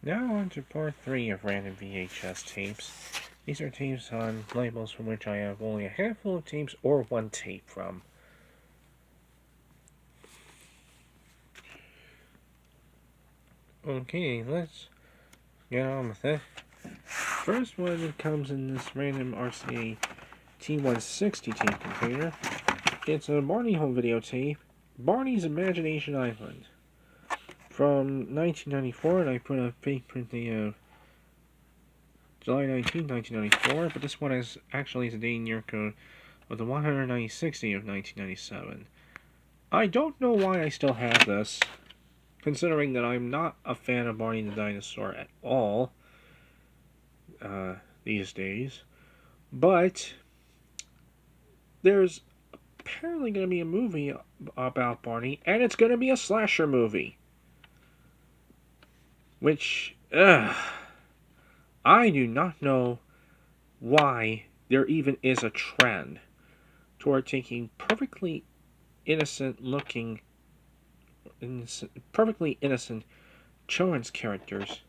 Now on to part 3 of random VHS tapes. These are tapes on labels from which I have only a handful of tapes or one tape from. Okay, let's get on with it. First one that comes in this random RCA T160 tape container. It's a Barney home video tape, Barney's Imagination Island, from 1994, and I put a fake print of July 19, 1994, but this one is actually the date and year code of the 196th day of 1997. I don't know why I still have this, considering that I'm not a fan of Barney the Dinosaur at all these days, but there's apparently going to be a movie about Barney, and it's going to be a slasher movie. Which, I do not know why there even is a trend toward taking perfectly innocent children's characters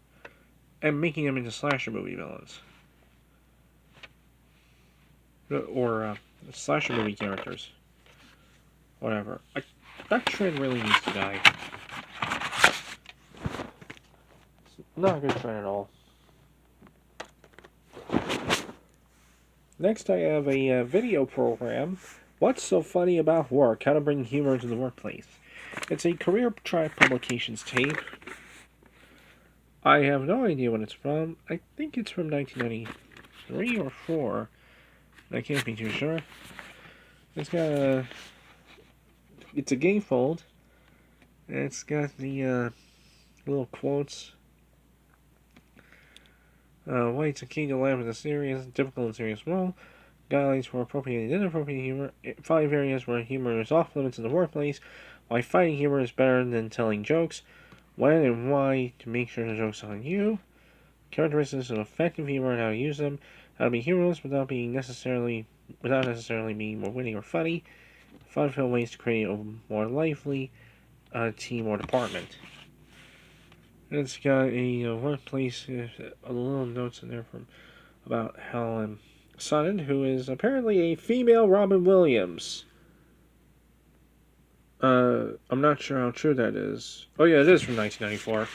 and making them into slasher movie villains. Or slasher movie characters. Whatever. That trend really needs to die. It's not a good trend at all. Next, I have a video program. What's so funny about work? How to bring humor into the workplace. It's a career track publications tape. I have no idea when it's from. I think it's from 1993 or 4. I can't be too sure. It's got it's a gatefold. And it's got the little quotes. White's a key to life is a serious, difficult and serious role. Guidelines for appropriate and inappropriate humor. 5 areas where humor is off limits in the workplace. Why fighting humor is better than telling jokes. When and why to make sure the joke's on you. Characteristics of effective humor and how to use them. How to be humorless without necessarily being more witty or funny. Fun-filled ways to create a more lively team or department. It's got a workplace, a little notes in there about Helen Sutton, who is apparently a female Robin Williams. I'm not sure how true that is. Oh yeah, it is from 1994.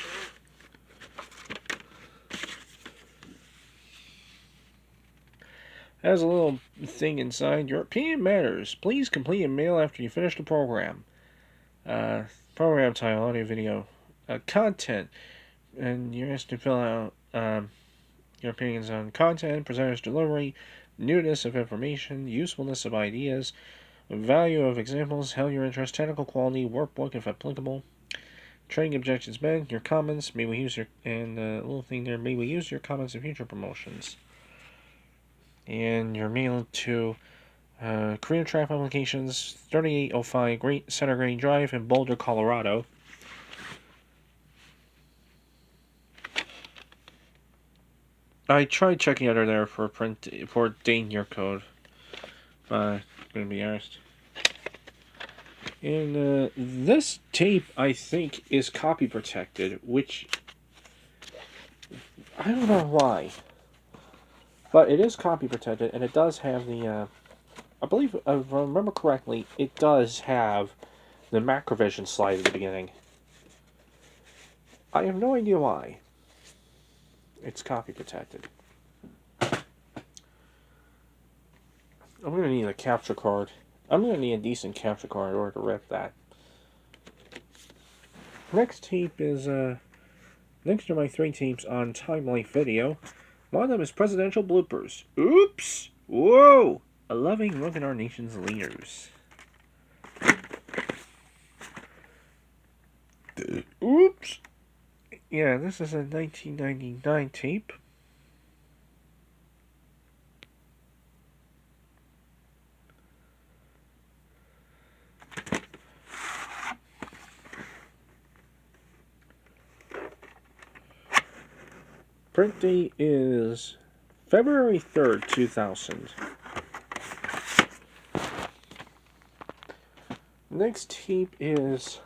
Has a little thing inside. Your opinion matters. Please complete a mail after you finish the program. Program title, audio, video, content, and you're asked to fill out your opinions on content, presenter's delivery, newness of information, usefulness of ideas, value of examples, how your interest, technical quality, workbook if applicable, training objections met, your comments, may we use your, and a little thing there, may we use your comments in future promotions. And you're mailed to Career Track Publications, 3805 Great Center Green Drive in Boulder, Colorado. I tried checking under there for date and year code, but I'm gonna be honest. And this tape, I think, is copy protected, which I don't know why, but it is copy protected, and it does have the I believe, if I remember correctly, it does have the Macrovision slide at the beginning. I have no idea why. It's copy protected. I'm going to need a capture card. I'm going to need a decent capture card in order to rip that. Next tape is, next to my 3 tapes on Time Life Video. One of them is Presidential Bloopers. Oops! Whoa! A loving look at our nation's leaders. Oops! Yeah, this is a 1999 tape. Print date is February 3rd, 2000. Next tape is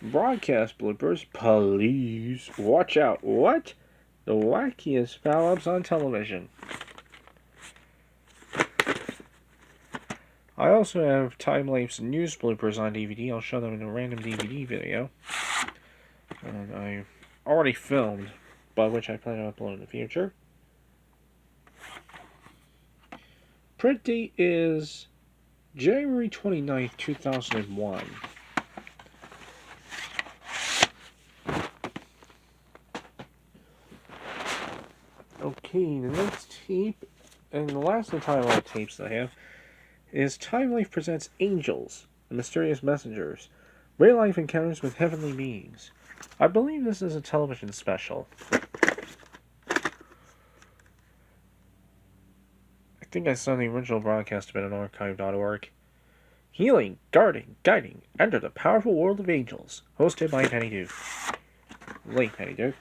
Broadcast Bloopers. Please watch out. What? the wackiest foul-ups on television. I also have time-lapse news bloopers on DVD. I'll show them in a random DVD video. And I already filmed, but which I plan to upload in the future. Print date is January 29th, 2001. Okay, the next tape, and the last of the timeline tapes that I have, is Time Life Presents Angels, the Mysterious Messengers, Real-Life Encounters with Heavenly Beings. I believe this is a television special. I think I saw the original broadcast of it on archive.org. Healing, guiding, enter the powerful world of angels, hosted by Penny Duke. Late Penny Duke.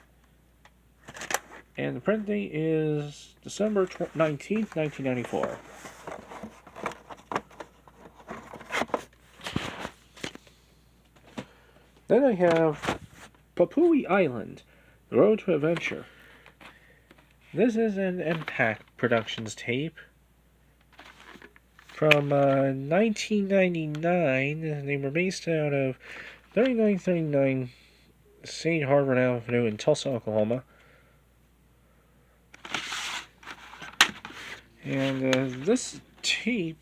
And the print date is December 19th, 1994. Then I have Papui Island, The Road to Adventure. This is an Impact Productions tape from 1999. They were based out of 3939 St. Harvard Avenue in Tulsa, Oklahoma. And this tape,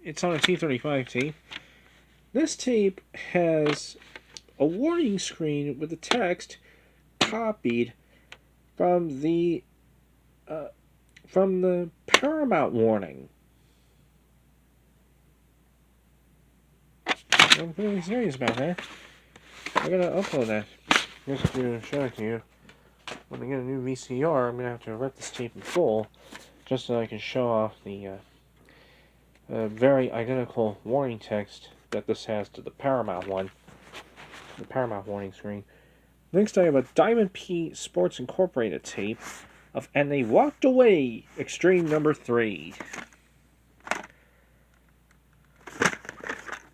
it's on a T35 tape. This tape has a warning screen with the text copied from the Paramount warning. I'm really serious about that. I'm gonna upload that just to show it to you. When I get a new VCR, I'm gonna have to rip this tape in full, just so I can show off the very identical warning text that this has to the Paramount one. The Paramount warning screen. Next I have a Diamond P Sports Incorporated tape of And They Walked Away, Extreme number 3.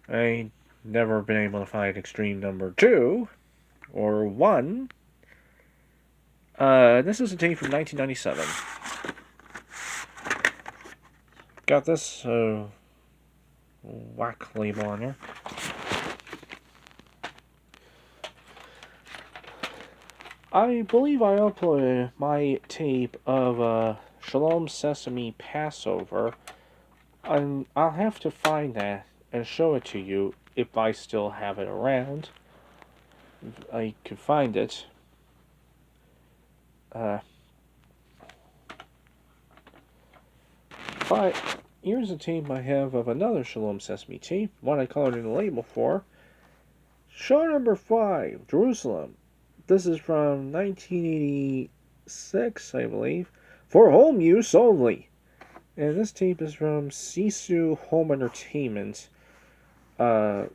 I never been able to find Extreme number 2 or 1. This is a tape from 1997. Got this whack label on here. I believe I uploaded my tape of Shalom Sesame Passover, and I'll have to find that and show it to you if I still have it around. If I could find it. But here's a tape I have of another Shalom Sesame tape, one I colored in the label for. Show number 5, Jerusalem. This is from 1986, I believe, for home use only. And this tape is from Sisu Home Entertainment,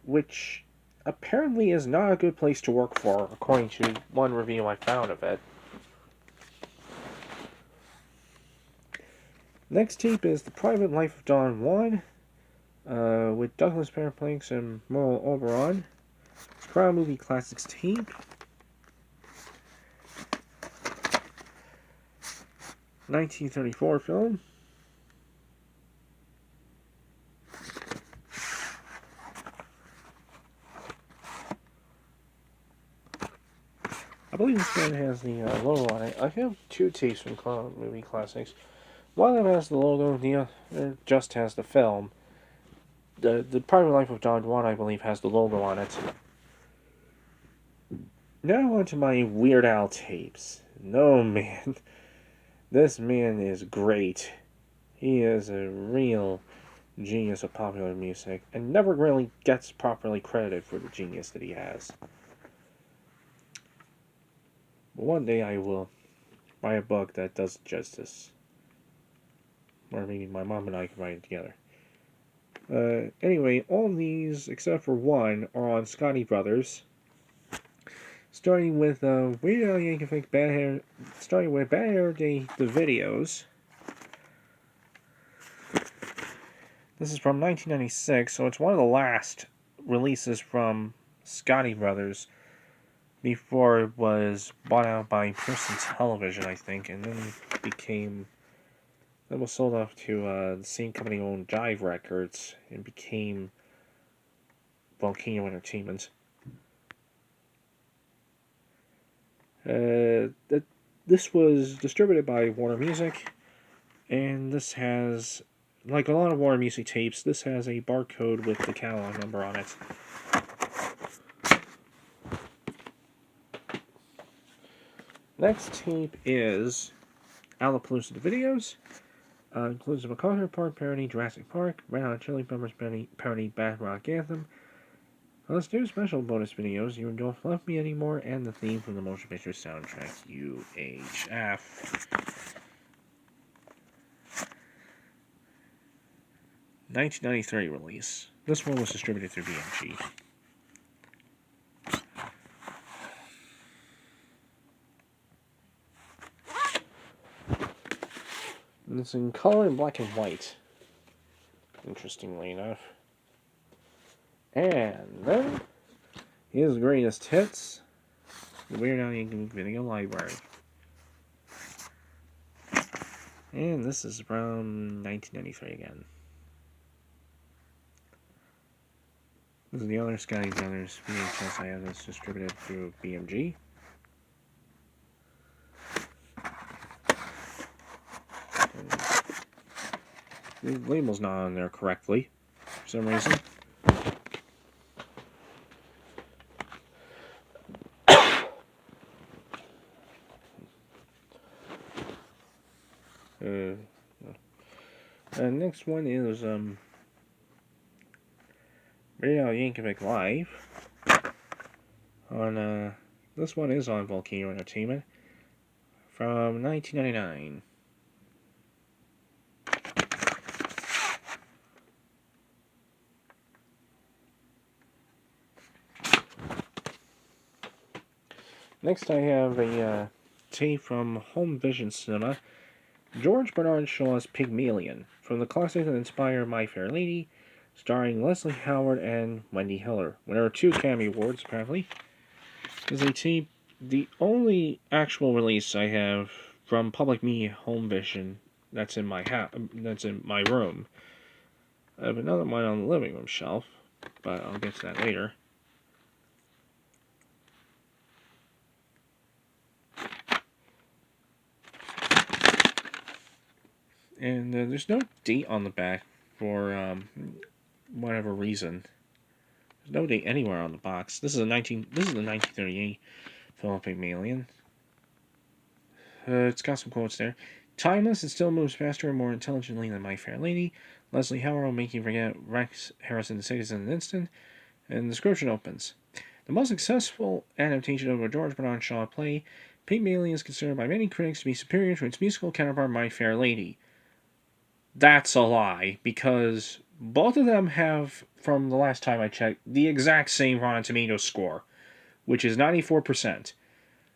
which apparently is not a good place to work for, according to one review I found of it. Next tape is The Private Life of Don Juan, with Douglas Fairbanks and Merle Oberon. It's Crown Movie Classics tape. 1934 film. I believe this one has the logo on it. I have 2 tapes from Crown Movie Classics. One of them has the logo, the other just has the film. The Private Life of Don Juan, I believe, has the logo on it. Now on to my Weird Al tapes. No, man. This man is great. He is a real genius of popular music, and never really gets properly credited for the genius that he has. But one day I will write a book that does justice. Or maybe my mom and I can write it together. Anyway, all these, except for one, are on Clancy Brothers. Starting with Weird Al Yankovic, Bad Hair. Starting with Bad Hair Day, the videos. This is from 1996, so it's one of the last releases from Clancy Brothers. before it was bought out by Pearson Television, I think, and then was sold off to the same company owned Jive Records and became Volcano Entertainment. This was distributed by Warner Music, and this has, like a lot of Warner Music tapes, this has a barcode with the catalog number on it. Next tape is Aloe the Videos. Includes a MacArthur Park parody, Jurassic Park, Red Hot Chili Peppers parody, Bad Rock Anthem. Let's do special bonus videos, You Don't Love Me Anymore, and the theme from the motion picture soundtrack, UHF. 1993 release. This one was distributed through BMG. And it's in color and black and white, interestingly enough. And then, here's the greatest hits, the Weirdo Yankee Video Library. And this is from 1993 again. This is the other Scotty Brothers VHS I have that's distributed through BMG. The label's not on there correctly for some reason. Next one is Radio Yankovic Live. On this one is on Volcano Entertainment from 1999. Next, I have a tape from Home Vision Cinema. George Bernard Shaw's Pygmalion, from the classic that inspired My Fair Lady, starring Leslie Howard and Wendy Hiller. Winner of 2 Academy Awards, apparently. This is a tape, the only actual release I have from Public Media Home Vision that's in my that's in my room. I have another one on the living room shelf, but I'll get to that later. And there's no date on the back for whatever reason. There's no date anywhere on the box. This is the 1938 film Pygmalion. It's got some quotes there. Timeless, it still moves faster and more intelligently than My Fair Lady. Leslie Howard will make you forget Rex Harrison cities in an instant. And the description opens. The most successful adaptation of a George Bernard Shaw play, Pygmalion is considered by many critics to be superior to its musical counterpart My Fair Lady. That's a lie, because both of them have, from the last time I checked, the exact same Rotten Tomatoes score, which is 94%.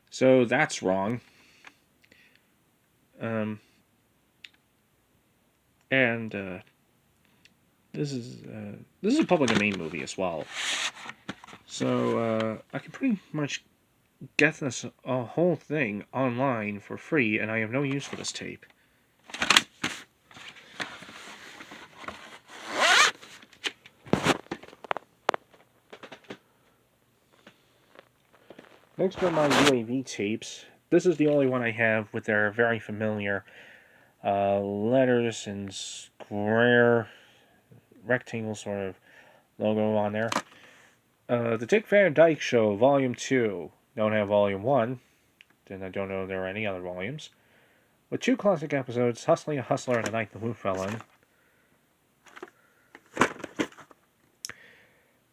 So that's wrong. This is a public domain movie as well. So I can pretty much get this whole thing online for free, and I have no use for this tape. Next are my UAV tapes. This is the only one I have with their very familiar letters and square rectangle sort of logo on there. The Dick Van Dyke Show, Volume 2. Don't have Volume 1. Then I don't know if there are any other volumes. With 2 classic episodes, Hustling a Hustler and The Night the Who Fell In.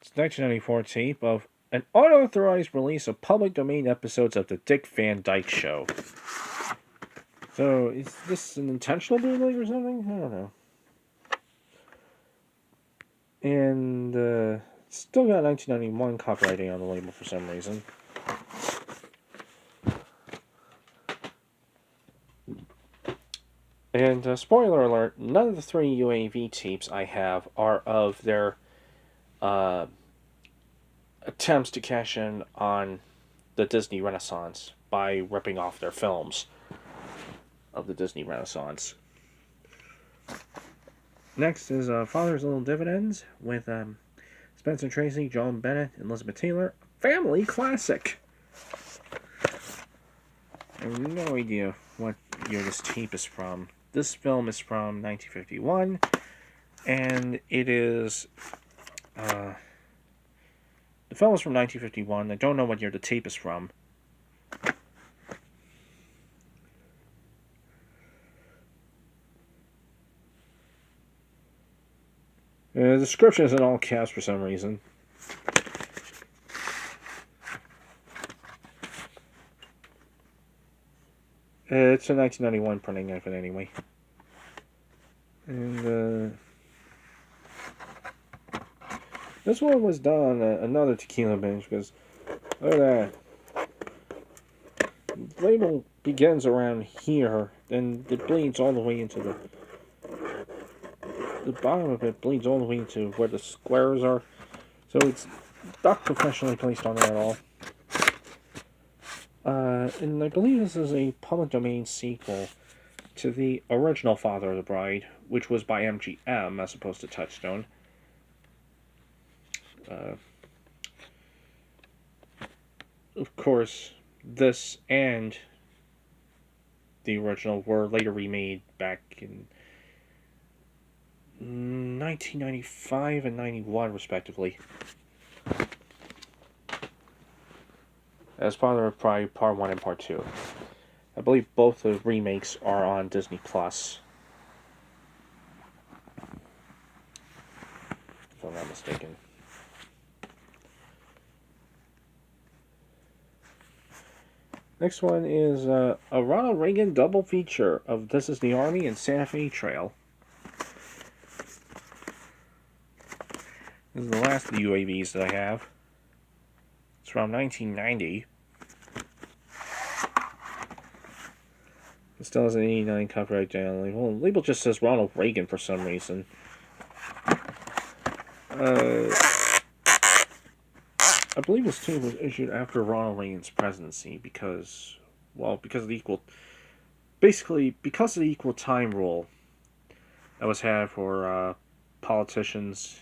It's a 1994 tape of an unauthorized release of public domain episodes of The Dick Van Dyke Show. So, is this an intentional bootleg or something? I don't know. And, still got 1991 copyrighting on the label for some reason. And, spoiler alert, none of the 3 UAV tapes I have are of their, attempts to cash in on the Disney Renaissance by ripping off their films of the Disney Renaissance. Next is Father's Little Dividends with Spencer Tracy, John Bennett, and Elizabeth Taylor. Family classic. I have no idea what year this tape is from. This film is from 1951, and it is... the film is from 1951. I don't know what year the tape is from. The description is in all caps for some reason. It's a 1991 printing of it anyway. And this one was done another tequila binge because look at that. The label begins around here, and it bleeds all the way into the bottom of it bleeds all the way into where the squares are. So it's not professionally placed on there at all. And I believe this is a public domain sequel to the original Father of the Bride, which was by MGM as opposed to Touchstone. Of course, this and the original were later remade back in 1995 and 91, respectively. As Father of Pride Part 1 and Part 2. I believe both the remakes are on Disney+. If I'm not mistaken. Next one is a Ronald Reagan double feature of This Is the Army and Santa Fe Trail. This is the last of the UAVs that I have. It's from 1990. It still has an 89 copyright down label. The label just says Ronald Reagan for some reason. I believe this tape was issued after Ronald Reagan's presidency because of the equal time rule that was had for politicians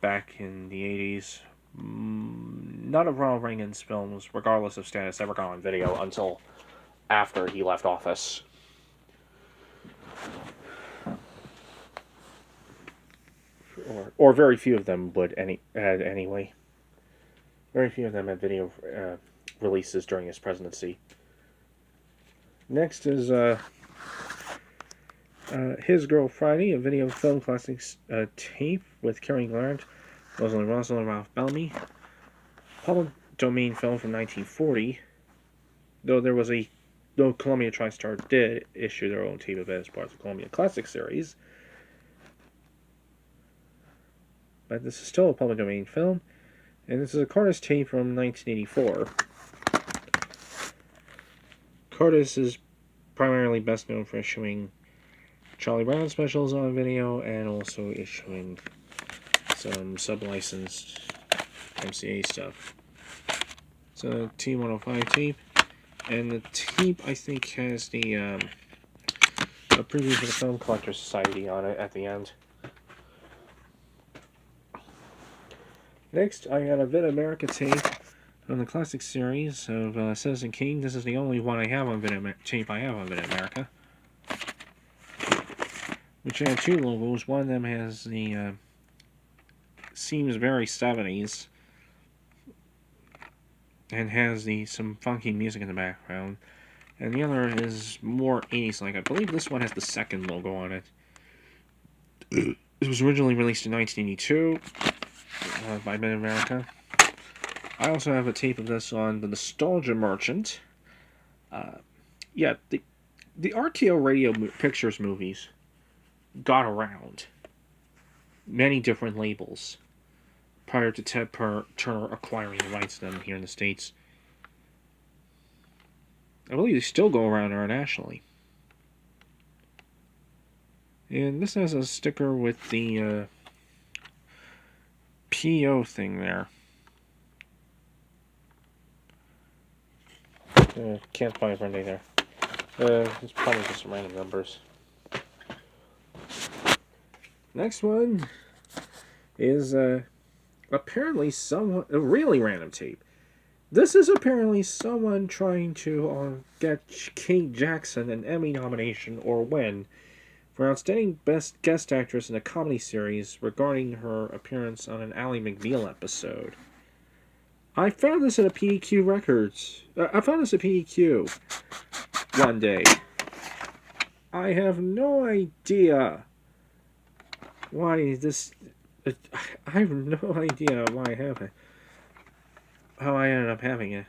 back in the 80s. None of Ronald Reagan's films, regardless of status, ever got on video until after he left office. Or very few of them would anyway. Very few of them had video releases during his presidency. Next is His Girl Friday, a video film classics tape with Cary Grant, Rosalind Russell, and Ralph Bellamy. Public domain film from 1940, though Columbia TriStar did issue their own tape of it as part of the Columbia Classic series. But this is still a public domain film, and this is a Curtis tape from 1984. Curtis is primarily best known for issuing Charlie Brown specials on video and also issuing some sub-licensed MCA stuff. It's a T105 tape, and the tape I think has the a preview for the Film Collectors Society on it at the end. Next, I got a Vid America tape on the classic series of Citizen King. This is the only one I have on tape I have on Vid America. Which had two logos. One of them has the seems very 70s and has some funky music in the background. And the other is more 80s like. I believe this one has the second logo on it. It was originally released in 1982 by Vid America. I also have a tape of this on the Nostalgia Merchant. Yeah, the RKO Radio Pictures movies got around many different labels prior to Ted Turner acquiring the rights to them here in the States. I believe they still go around internationally. And this has a sticker with the PO thing there. Can't find a birthday there. It's probably just some random numbers. Next one is apparently a really random tape. This is apparently someone trying to get Kate Jackson an Emmy nomination or win for Outstanding Best Guest Actress in a Comedy Series regarding her appearance on an Ally McBeal episode. I found this at a PEQ Records. I found this at PEQ one day. I have no idea why this... I have no idea why I have it. How I ended up having it.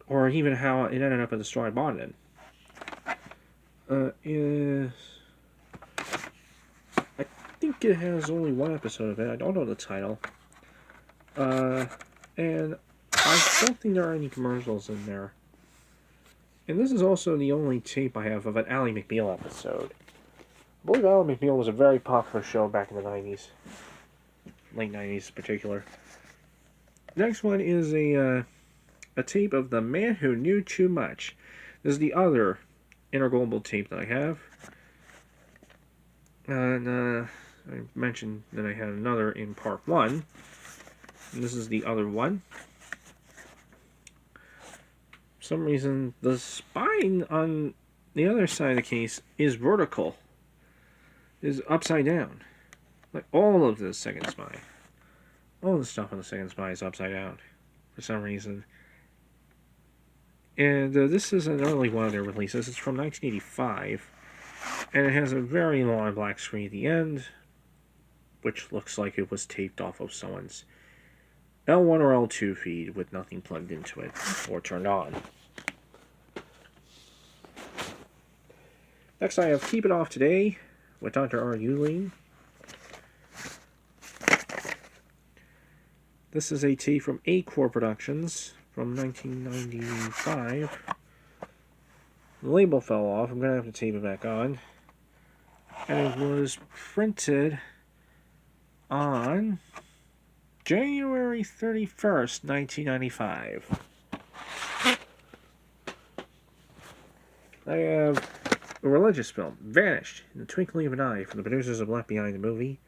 Or even how it ended up in the store I bought it in. I think it has only one episode of it. I don't know the title. And I don't think there are any commercials in there. And this is also the only tape I have of an Ally McBeal episode. I believe Ally McBeal was a very popular show back in the 90s. Late 90s in particular. Next one is a tape of The Man Who Knew Too Much. This is the other Interglobal tape that I have. And I mentioned that I had another in part 1. And this is the other one. For some reason, the spine on the other side of the case is vertical. Is upside down. Like all of the second spine. All the stuff on the second spine is upside down. For some reason. And this is an early one of their releases. It's from 1985. And it has a very long black screen at the end. Which looks like it was taped off of someone's L1 or L2 feed with nothing plugged into it or turned on. Next I have Keep It Off Today with Dr. R. Euling. This is a tape from A-Core Productions from 1995. The label fell off. I'm going to have to tape it back on. And it was printed on January 31st, 1995. I have a religious film, Vanished in the Twinkling of an Eye, from the producers of Left Behind the Movie.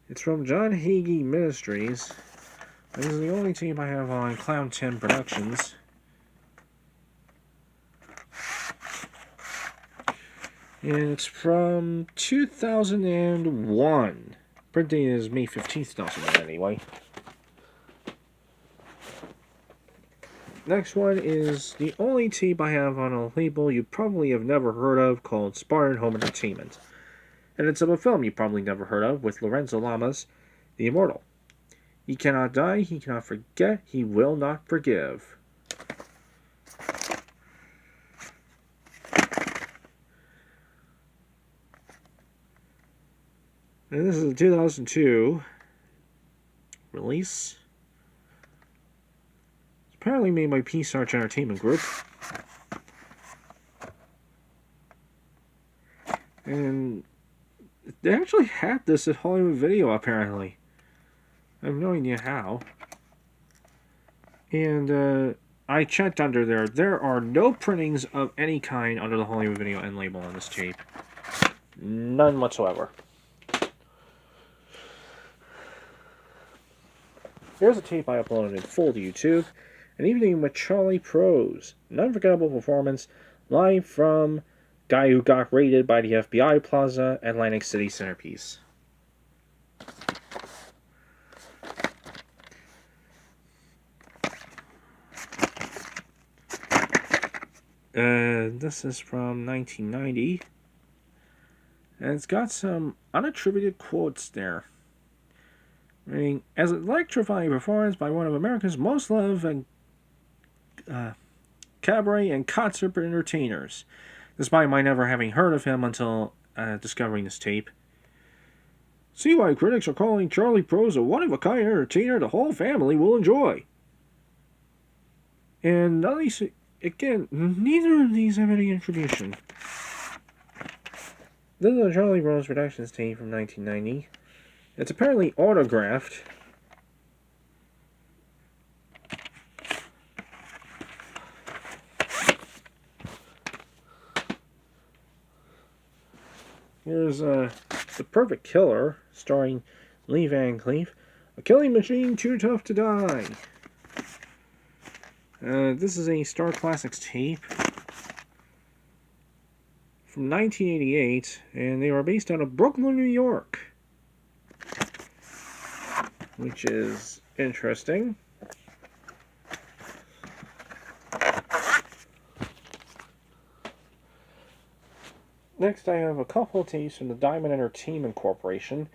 It's from John Hagee Ministries. This is the only tape I have on Clown 10 Productions. And it's from 2001. Print date is May 15th, 2001 anyway. Next one is the only tape I have on a label you probably have never heard of called Spartan Home Entertainment. And it's of a film you probably never heard of with Lorenzo Lamas, The Immortal. He cannot die, he cannot forget, he will not forgive. And this is a 2002 release. It's apparently made by Peace Arch Entertainment Group. And they actually had this at Hollywood Video, apparently. I have no idea how. And I checked under there. There are no printings of any kind under the Hollywood Video end label on this tape. None whatsoever. Here's a tape I uploaded in full to YouTube. An Evening with Charlie Prose. An unforgettable performance live from guy who got raided by the FBI Plaza, Atlantic City Centerpiece. This is from 1990. And it's got some unattributed quotes there. Meaning, as an electrifying performance by one of America's most loved and cabaret and concert entertainers, despite my never having heard of him until discovering this tape. See why critics are calling Charlie Prose a one-of-a-kind entertainer the whole family will enjoy. And none of these, again, neither of these have any attribution. This is a Charlie Prose Productions tape from 1990. It's apparently autographed. Here's The Perfect Killer, starring Lee Van Cleef. A killing machine too tough to die. This is a Star Classics tape from 1988, and they were based out of Brooklyn, New York, which is interesting. Next, I have a couple of tapes from the Diamond Entertainment Corporation,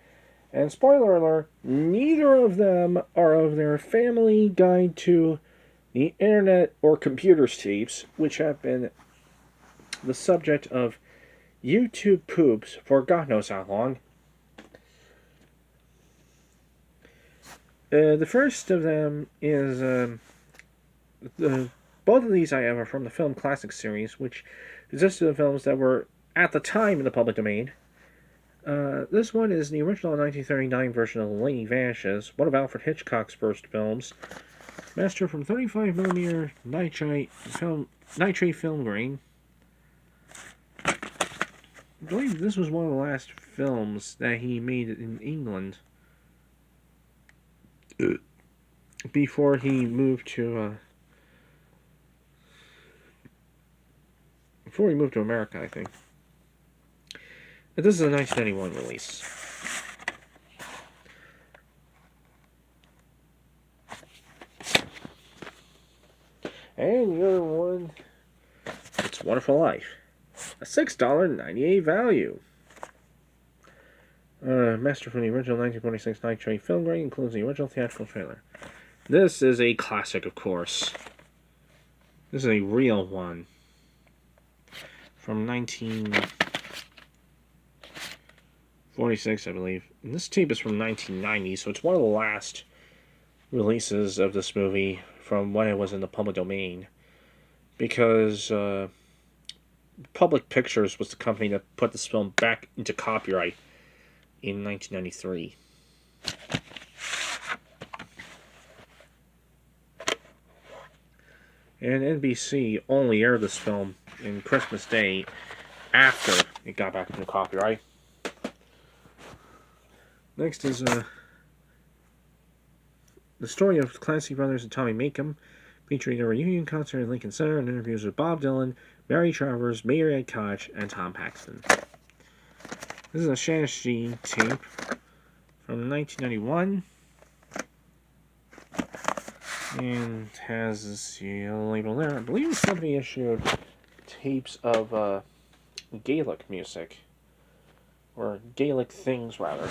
and spoiler alert, neither of them are of their Family Guide to the Internet or Computers tapes, which have been the subject of YouTube poops for God knows how long. The first of them is both of these I have are from the Film Classics series, which consisted of films that were at the time in the public domain. This one is the original 1939 version of The Lady Vanishes, one of Alfred Hitchcock's first films, mastered from 35mm nitrate film grain. I believe this was one of the last films that he made in England before he moved to America, I think. But this is a 1991 release. And the other one, It's a Wonderful Life. A $6.98 value. Master from the original 1946 nitrate film grain, includes the original theatrical trailer. This is a classic, of course. This is a real one. From 1946, I believe. And this tape is from 1990, so it's one of the last releases of this movie from when it was in the public domain. Because Public Pictures was the company that put this film back into copyright in 1993. And NBC only aired this film in Christmas Day after it got back into copyright. Next is the story of Clancy Brothers and Tommy Makem, featuring a reunion concert at Lincoln Center and interviews with Bob Dylan, Mary Travers, Mary Ed Koch, and Tom Paxton. This is a Shashi tape from 1991. And has this label there. I believe this company issued tapes of Gaelic music. Or Gaelic things, rather.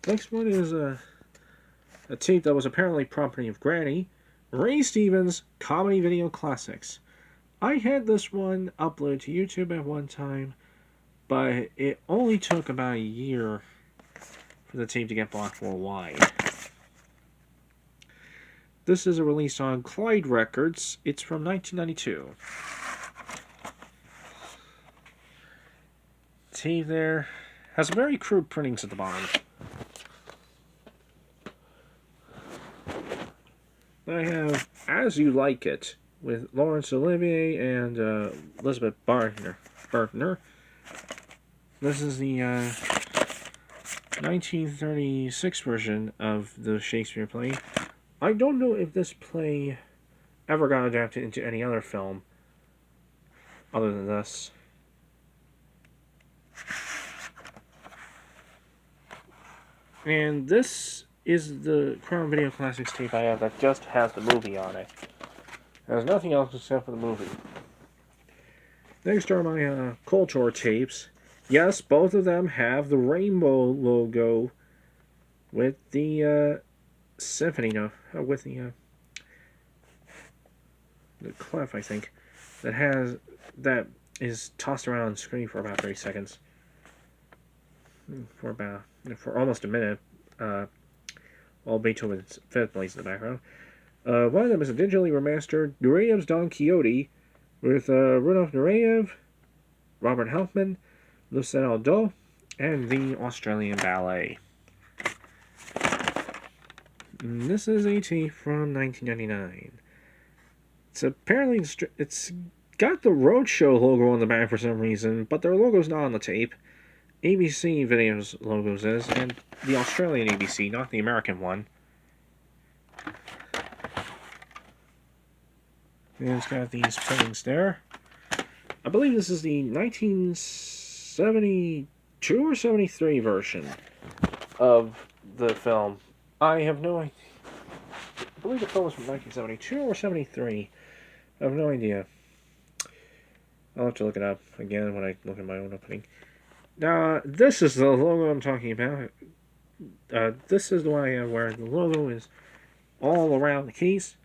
Next one is a tape that was apparently property of Granny. Ray Stevens Comedy Video Classics. I had this one uploaded to YouTube at one time, but it only took about a year for the tape to get blocked worldwide. This is a release on Clyde Records. It's from 1992. Tape there has very crude printings at the bottom. I have As You Like It with Laurence Olivier and Elizabeth Bartner. This is the 1936 version of the Shakespeare play. I don't know if this play ever got adapted into any other film other than this. And this is the Crown Video Classics tape I have that just has the movie on it. There's nothing else except for the movie. Next are my Culture tapes. Yes, both of them have the rainbow logo with the symphony note, with the clef, I think, that is tossed around on the screen for about 30 seconds. For almost a minute. While Beethoven's Fifth plays in the background. One of them is a digitally remastered Nureyev's Don Quixote with Rudolf Nureyev, Robert Helfman, Lucien Aldo, and the Australian Ballet. And this is a tape from 1999. It's apparently got the Roadshow logo on the back for some reason, but their logo's not on the tape. ABC Videos logos is, and the Australian ABC, not the American one. And it's got these printings there. I believe this is the 1972 or 73 version of the film. I have no idea. I believe the film was from 1972 or 73. I have no idea. I'll have to look it up again when I look at my own opening. Now, this is the logo I'm talking about. This is the one I have where the logo is all around the case.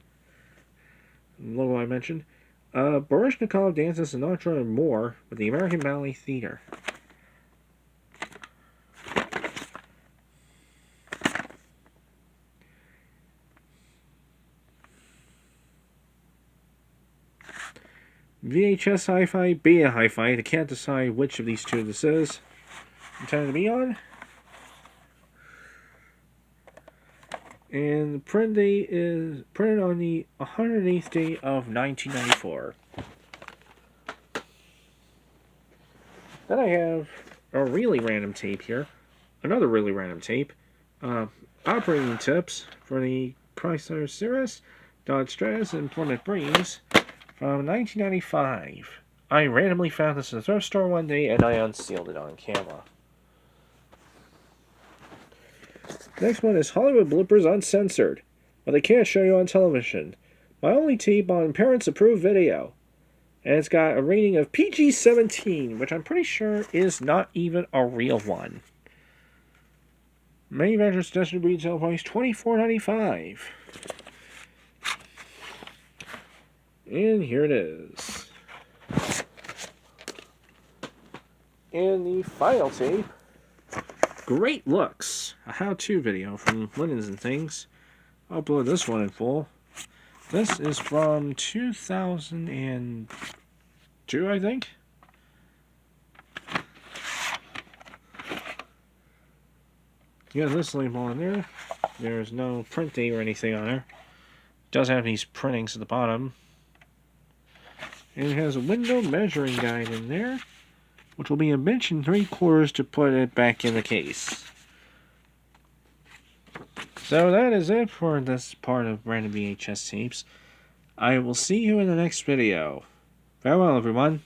The logo I mentioned. Baryshnikov dances Sinatra and more with the American Ballet Theater. VHS Hi-Fi, Beta Hi-Fi. I can't decide which of these two this is intended to be on. And the print date is printed on the 108th day of 1994. Then I have a really random tape here. Another really random tape. Operating tips for the Chrysler Cirrus, Dodge Stratus, and Plymouth Breeze from 1995. I randomly found this in a thrift store one day and I unsealed it on camera. Next one is Hollywood Bloopers Uncensored, but they can't show you on television. My only tape on Parents Approved Video. And it's got a rating of PG-17, which I'm pretty sure is not even a real one. Manufacturer's suggested retail price $24.95. And here it is. And the final tape. Great looks. A how-to video from Linens and Things. I'll upload this one in full. This is from 2002, I think. You got this label on there. There's no print date or anything on there. It does have these printings at the bottom. And it has a window measuring guide in there, which will be 1 3/4 to put it back in the case. So that is it for this part of Random VHS Tapes. I will see you in the next video. Farewell, everyone.